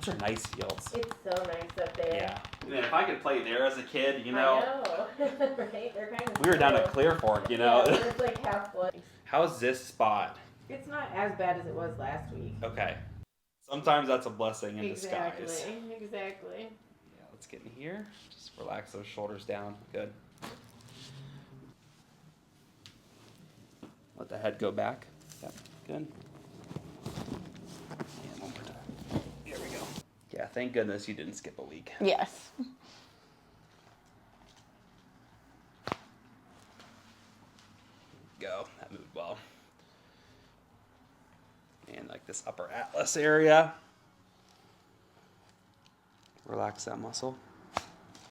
Those are nice fields. It's so nice up there. Yeah. Man, if I could play there as a kid, you know. I know. Right? They're kind of We were down at Clear Fork, you know. Yeah, it's like half foot. How's this spot? It's not as bad as it was last week. Okay. Sometimes that's a blessing in Exactly. disguise. Exactly. Yeah, let's get in here. Just relax those shoulders down. Good. Let the head go back. Yep, good. And one more time. There we go. Yeah, thank goodness you didn't skip a week. Yes. Go. That moved well. And like this upper atlas area. Relax that muscle.